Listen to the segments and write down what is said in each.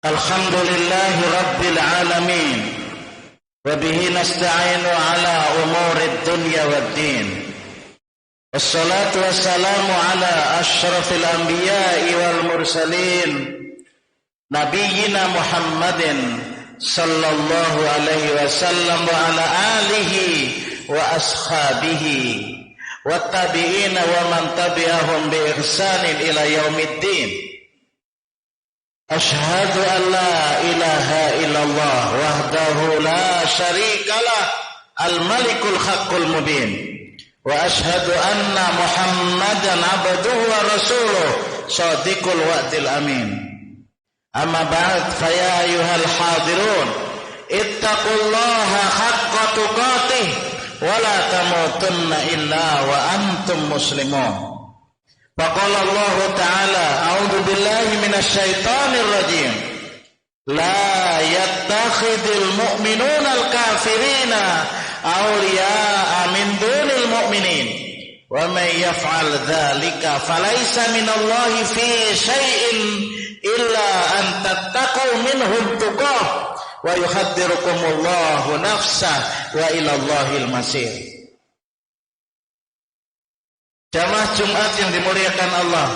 Alhamdulillahi Rabbil Alamin. Wabihi nasta'inu ala umurid dunya waddin. Wassalatu wassalamu ala ashrafil anbiya'i wal mursalin, Nabiyyina Muhammadin sallallahu alaihi wasallam wa ala alihi wa ashabihi wa tabi'ina wa man tabi'ahum bi ihsanin ila yaumiddin. Ashhadu an la ilaha illallah wahdahu la syarikalah al-malikul haqqul mubin, wa ashhadu anna Muhammadan abduhu wa rasuluh shadiqul wa'dil amin. Amma ba'd, fa ya ayyuhal hadirun ittaqullaha haqqa tuqatih wa la tamutunna illa wa antum muslimun. Faqala Allah Ta'ala, a'udzu billahi minasy syaithanir rajim. La yattakhidul mu'minuna al-kafirina awliya'a min dunil mu'minin. Wa may yaf'al dzalika falaysa minallahi fi syai'in illa an tattaqu minhum tuqah wa yuhadzirukumullahu nafsah wa ila Allahil masir. Jamaah Jumat yang dimuliakan Allah.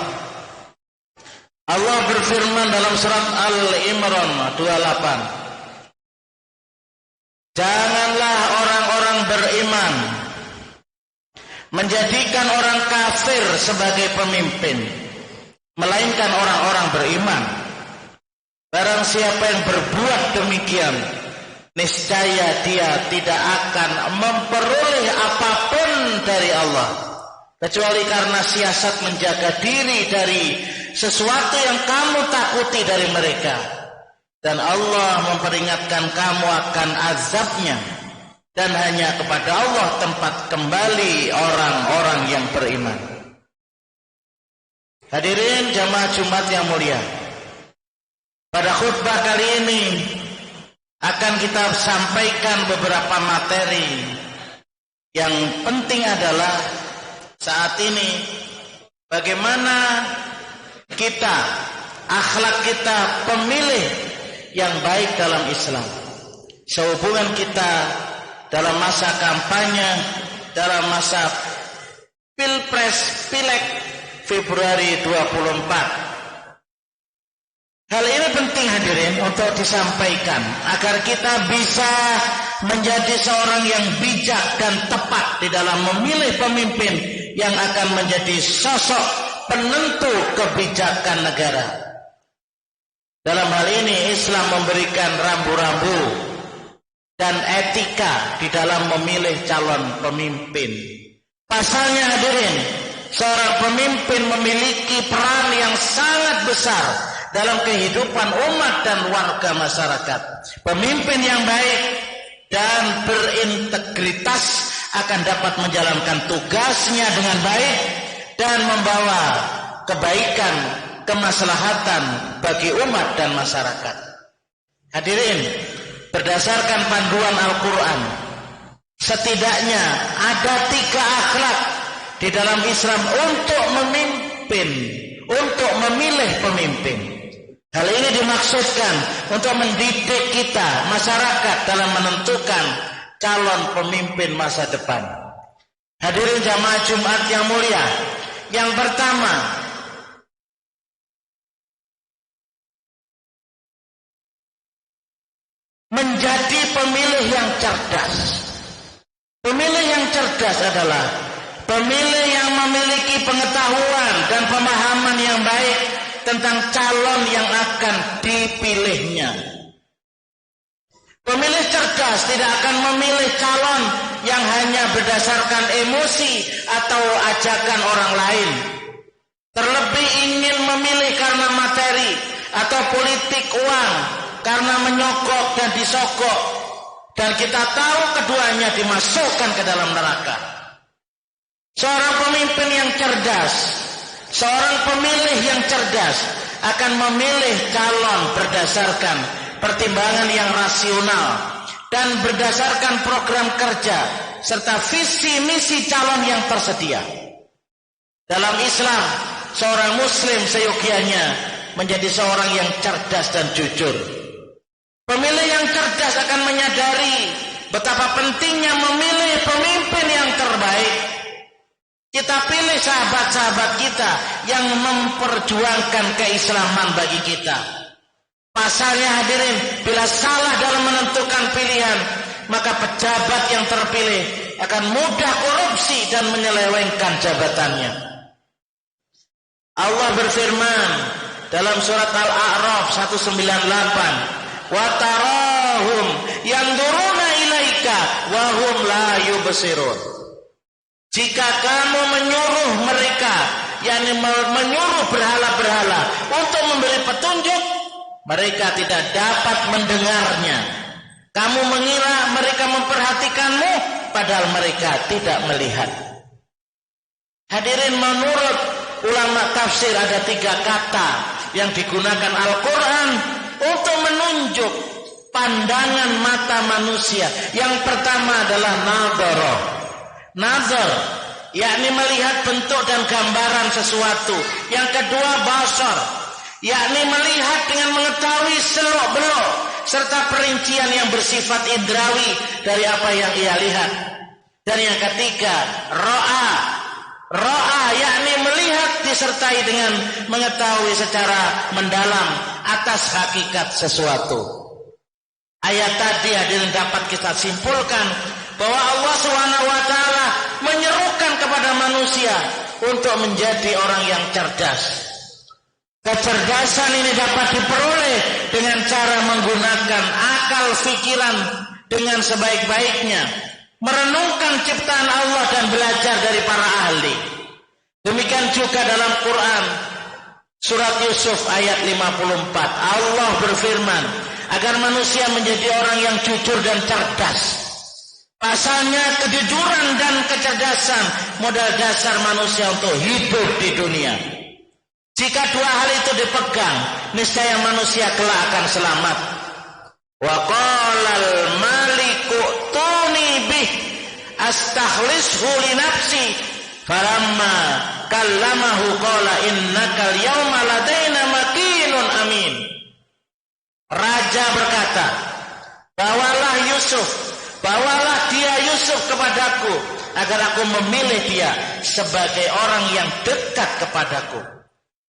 Allah berfirman dalam surat Al-Imran 28. Janganlah orang-orang beriman menjadikan orang kafir sebagai pemimpin, melainkan orang-orang beriman. Barang siapa yang berbuat demikian, niscaya dia tidak akan memperoleh apapun dari Allah, kecuali karena siasat menjaga diri dari sesuatu yang kamu takuti dari mereka. Dan Allah memperingatkan kamu akan azabnya. Dan hanya kepada Allah tempat kembali orang-orang yang beriman. Hadirin jamaah Jumat yang mulia, pada khutbah kali ini akan kita sampaikan beberapa materi. Yang penting adalah saat ini bagaimana kita, akhlak kita, pemilih yang baik dalam Islam. Sehubungan kita dalam masa kampanye, dalam masa Pilpres, Pileg Februari 24. Hal ini penting hadirin untuk disampaikan agar kita bisa menjadi seorang yang bijak dan tepat di dalam memilih pemimpin yang akan menjadi sosok penentu kebijakan negara. Dalam hal ini Islam memberikan rambu-rambu dan etika di dalam memilih calon pemimpin. Pasalnya hadirin, seorang pemimpin memiliki peran yang sangat besar dalam kehidupan umat dan warga masyarakat. Pemimpin yang baik dan berintegritas akan dapat menjalankan tugasnya dengan baik dan membawa kebaikan, kemaslahatan bagi umat dan masyarakat. Hadirin, berdasarkan panduan Al-Quran, setidaknya ada 3 akhlak di dalam Islam untuk memimpin, untuk memilih pemimpin. Hal ini dimaksudkan untuk mendidik kita, masyarakat, dalam menentukan calon pemimpin masa depan. Hadirin jamaah Jumat yang mulia, yang pertama, menjadi pemilih yang cerdas. Pemilih yang cerdas adalah pemilih yang memiliki pengetahuan dan pemahaman yang baik tentang calon yang akan dipilihnya. Pemilih cerdas tidak akan memilih calon yang hanya berdasarkan emosi atau ajakan orang lain. Terlebih ingin memilih karena materi atau politik uang, karena menyogok dan disogok. Dan kita tahu keduanya dimasukkan ke dalam neraka. Seorang pemimpin yang cerdas, seorang pemilih yang cerdas akan memilih calon berdasarkan pertimbangan yang rasional dan berdasarkan program kerja serta visi misi calon yang tersedia. Dalam Islam, seorang muslim seyogianya menjadi seorang yang cerdas dan jujur. Pemilih yang cerdas akan menyadari betapa pentingnya memilih pemimpin yang terbaik. Kita pilih sahabat-sahabat kita yang memperjuangkan keislaman bagi kita. Pasalnya hadirin, bila salah dalam menentukan pilihan, maka pejabat yang terpilih akan mudah korupsi dan menyelewengkan jabatannya. Allah berfirman dalam surat Al-A'raf 198, "Wa tarahum yanzuruna ilaika wa hum la yubsirun." Jika kamu menyuruh mereka, yakni menyuruh berhala-berhala untuk memberi petunjuk, mereka tidak dapat mendengarnya. Kamu mengira mereka memperhatikanmu, padahal mereka tidak melihat. Hadirin, menurut ulama tafsir ada 3 kata yang digunakan Al-Quran untuk menunjuk pandangan mata manusia. Yang pertama adalah nazar, yakni melihat bentuk dan gambaran sesuatu. Yang kedua basar, yakni melihat dengan mengetahui selok-belok serta perincian yang bersifat indrawi dari apa yang ia lihat. Dan yang ketiga ro'a, yakni melihat disertai dengan mengetahui secara mendalam atas hakikat sesuatu. Ayat tadi hadirin dapat kita simpulkan bahwa Allah SWT menyerukan kepada manusia untuk menjadi orang yang cerdas. Kecerdasan ini dapat diperoleh dengan cara menggunakan akal pikiran dengan sebaik-baiknya, merenungkan ciptaan Allah dan belajar dari para ahli. Demikian juga dalam Quran surat Yusuf ayat 54, Allah berfirman agar manusia menjadi orang yang jujur dan cerdas. Pasalnya kejujuran dan kecerdasan modal dasar manusia untuk hidup di dunia. Jika 2 hal itu dipegang, niscaya manusia kelak akan selamat. Wa qalal maliku tuni bih astakhlishu li nafsi falamma kallamahu qala innakal yawma ladaina makinun amin. Raja berkata, bawalah dia Yusuf kepadaku agar aku memilih dia sebagai orang yang dekat kepadaku.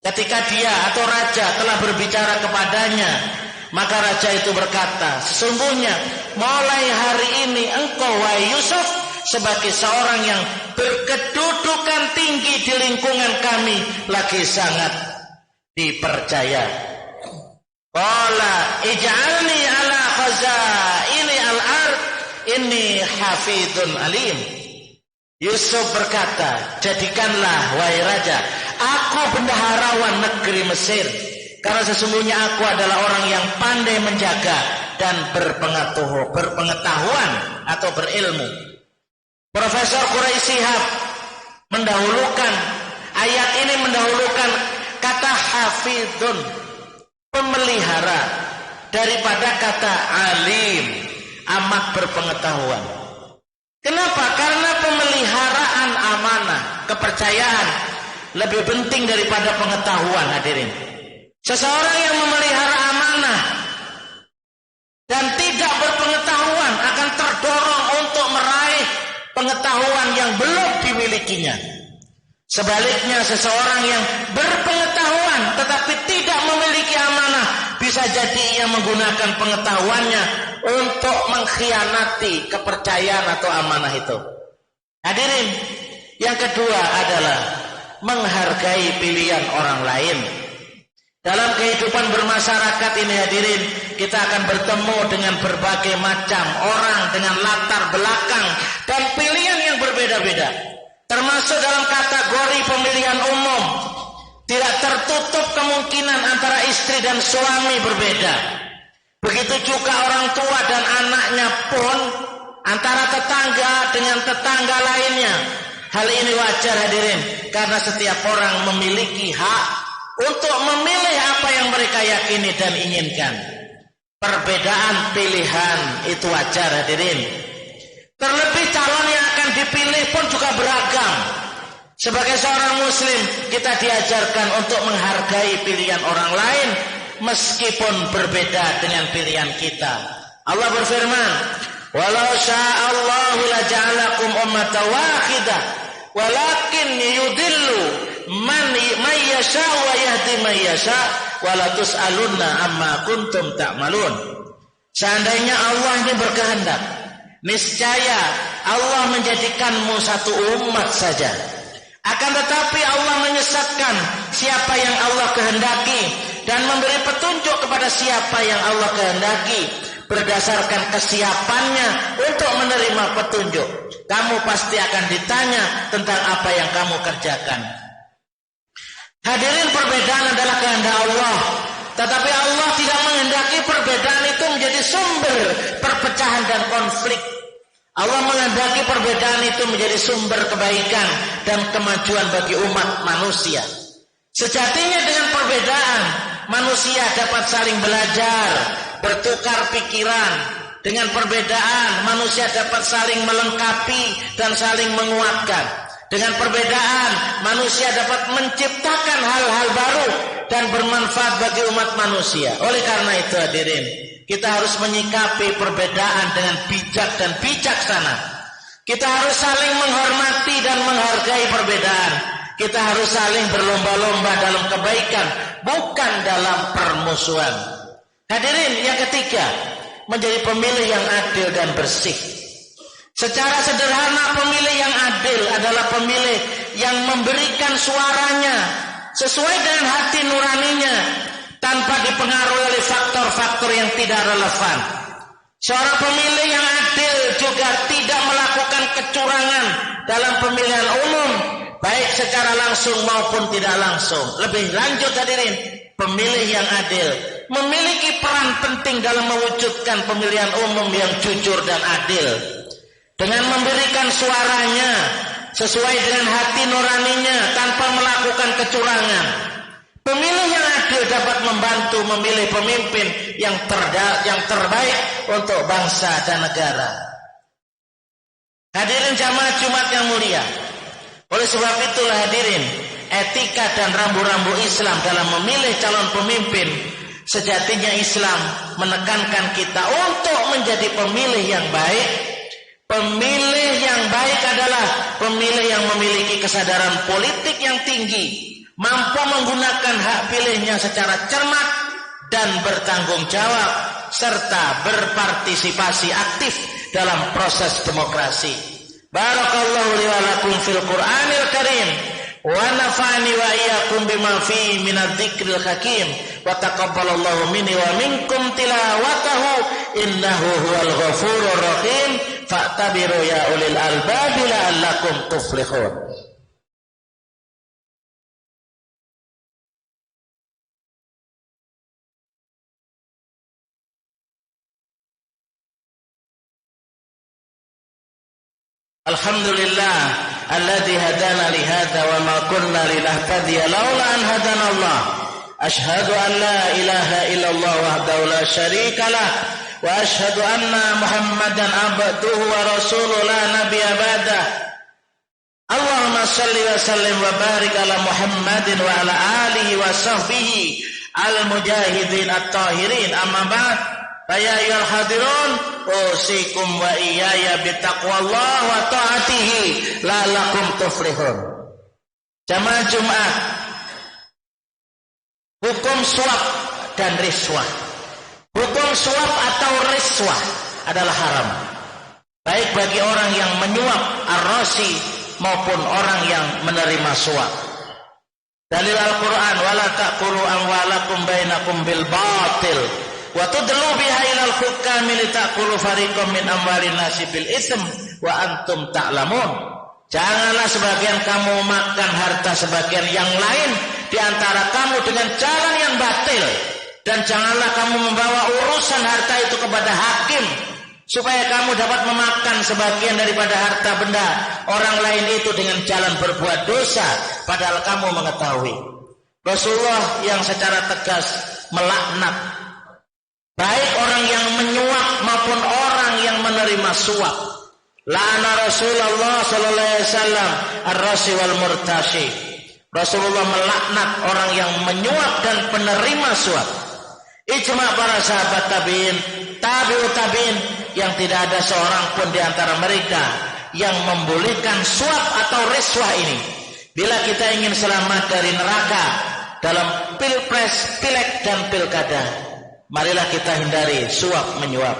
Ketika dia atau raja telah berbicara kepadanya, maka raja itu berkata, sesungguhnya mulai hari ini engkau wahai Yusuf sebagai seorang yang berkedudukan tinggi di lingkungan kami lagi sangat dipercaya. Qala ij'alni ala khazaini al-ard inni hafidun alim. Yusuf berkata, jadikanlah wahai raja aku bendaharawan negeri Mesir, karena sesungguhnya aku adalah orang yang pandai menjaga dan berpengetahuan atau berilmu. Profesor Quraisy Shihab mendahulukan ayat ini, mendahulukan kata hafidun, pemelihara, daripada kata alim, amat berpengetahuan. Kenapa? Karena pemeliharaan amanah, kepercayaan lebih penting daripada pengetahuan, hadirin. Seseorang yang memelihara amanah dan tidak berpengetahuan akan terdorong untuk meraih pengetahuan yang belum dimilikinya. Sebaliknya, seseorang yang berpengetahuan tetapi tidak memiliki amanah, bisa jadi ia menggunakan pengetahuannya untuk mengkhianati kepercayaan atau amanah itu. Hadirin, yang kedua adalah menghargai pilihan orang lain. Dalam kehidupan bermasyarakat ini hadirin, kita akan bertemu dengan berbagai macam orang dengan latar belakang dan pilihan yang berbeda-beda. Termasuk dalam kategori pemilihan umum, tidak tertutup kemungkinan antara istri dan suami berbeda. Begitu juga orang tua dan anaknya pun, antara tetangga dengan tetangga lainnya. Hal ini wajar hadirin, karena setiap orang memiliki hak untuk memilih apa yang mereka yakini dan inginkan. Perbedaan pilihan itu wajar hadirin. Terlebih calon yang akan dipilih pun juga beragam. Sebagai seorang muslim, kita diajarkan untuk menghargai pilihan orang lain meskipun berbeda dengan pilihan kita. Allah berfirman, "Walau sya'allahu laja'alakum ummatan wahidah, walakin yudillu man yasha wa yahdi man yasha, wa la tus'alunna amma kuntum ta'malun." Seandainya Allah ini berkehendak, niscaya Allah menjadikanmu satu umat saja. Akan tetapi Allah menyesatkan siapa yang Allah kehendaki dan memberi petunjuk kepada siapa yang Allah kehendaki berdasarkan kesiapannya untuk menerima petunjuk. Kamu pasti akan ditanya tentang apa yang kamu kerjakan. Hadirin, perbedaan adalah kehendak Allah, tetapi Allah tidak menghendaki perbedaan itu menjadi sumber perpecahan dan konflik. Allah menghendaki perbedaan itu menjadi sumber kebaikan dan kemajuan bagi umat manusia. Sejatinya dengan perbedaan, manusia dapat saling belajar, bertukar pikiran. Dengan perbedaan, manusia dapat saling melengkapi dan saling menguatkan. Dengan perbedaan, manusia dapat menciptakan hal-hal baru dan bermanfaat bagi umat manusia. Oleh karena itu hadirin, kita harus menyikapi perbedaan dengan bijak dan bijaksana. Kita harus saling menghormati dan menghargai perbedaan. Kita harus saling berlomba-lomba dalam kebaikan, bukan dalam permusuhan. Hadirin, yang ketiga, menjadi pemilih yang adil dan bersih. Secara sederhana, pemilih yang adil adalah pemilih yang memberikan suaranya sesuai dengan hati nuraninya, tanpa dipengaruhi oleh faktor-faktor yang tidak relevan. Seorang pemilih yang adil juga tidak melakukan kecurangan dalam pemilihan umum, baik secara langsung maupun tidak langsung. Lebih lanjut hadirin, pemilih yang adil memiliki peran penting dalam mewujudkan pemilihan umum yang jujur dan adil. Dengan memberikan suaranya sesuai dengan hati nuraninya tanpa melakukan kecurangan, pemilih yang adil dapat membantu memilih pemimpin yang terbaik untuk bangsa dan negara. Hadirin jamaah Jumat yang mulia, oleh sebab itulah hadirin, etika dan rambu-rambu Islam dalam memilih calon pemimpin, sejatinya Islam menekankan kita untuk menjadi pemilih yang baik. Pemilih yang baik adalah pemilih yang memiliki kesadaran politik yang tinggi, mampu menggunakan hak pilihnya secara cermat dan bertanggung jawab, serta berpartisipasi aktif dalam proses demokrasi. Barakallahu li wa lakum fil Qur'anil Karim wa nafa'ani wa iyyakum bima fihi minadz dzikril hakim wa taqabbalallahu minni wa minkum tilawatahu innahu huwal ghafurur rahim fa'tabiru ya ulil albab la'allakum tuflihun. Alhamdulillah alladzi hadana li hadza wa ma kunna linahtadiya laula an hadana Allah. Asyhadu an la ilaha illallah wahdahu la syarika lah wa asyhadu anna Muhammadan abduhu wa rasuluhu la nabiyya ba'dah. Allahumma shalli wa sallim wa barik ala Muhammadin wa ala alihi wa sahbihi al-mujahidin at-tahirin. Amma ba'd, fa ya ayyuhal hadirun, usikum wa iyaya bitaqwallah wa ta'atihi la'allakum tuflihun. Jamaah Jumat, hukum suap dan riswah. Hukum suap atau riswah adalah haram, baik bagi orang yang menyuap ar-rashi maupun orang yang menerima suap. Dalil Al-Quran, wala ta'kulu amwalakum bainakum bil batil wa tudlu biha ilal hukami litakulu fariqam min amwalin nasi bil ism wa antum ta'lamun. Janganlah sebagian kamu makan harta sebagian yang lain di antara kamu dengan cara yang batil, dan janganlah kamu membawa urusan harta itu kepada hakim supaya kamu dapat memakan sebagian daripada harta benda orang lain itu dengan jalan berbuat dosa padahal kamu mengetahui. Rasulullah yang secara tegas melaknat baik orang yang menyuap maupun orang yang menerima suap. La'ana Rasulullah sallallahu alaihi wasallam ar-rashi wal murtashi. Rasulullah melaknat orang yang menyuap dan penerima suap. Ijma para sahabat tabi'in, tabi'ut tabi'in, yang tidak ada seorang pun di antara mereka yang membolehkan suap atau riswah ini. Bila kita ingin selamat dari neraka dalam pilpres, pileg dan pilkada, marilah kita hindari suap menyuap.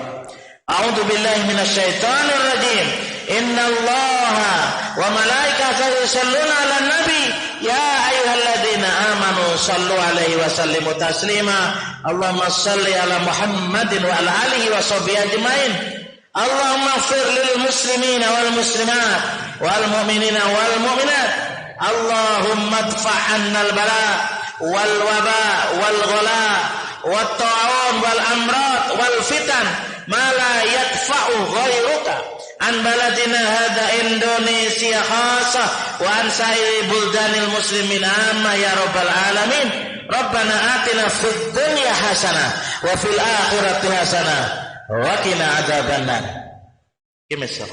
A'udzubillahi minasyaitonir rajim. Innallaha wa malaikatahu yusholluna 'alan nabi ya ayyuhalladzina amanu shallu 'alaihi wa sallimu taslima. Allahumma shalli 'ala Muhammadin wa 'ala alihi wa sahbihi ajmain. Allahumma ighfir lil muslimina wal muslimat wal mu'minina wal mu'minat. Allahumma adfa' 'annal bala wal waba wal ghala wat ta'un wal amrad wal fitan ma la yadfa'u ghairuka an baladina hadza Indonesia khassa wa an sa'iri buldanil muslimin amma ya rabbal alamin. Rabbana atina fid dunya hasanah wa fil akhirati hasanah wa qina adzabannar. Kimisal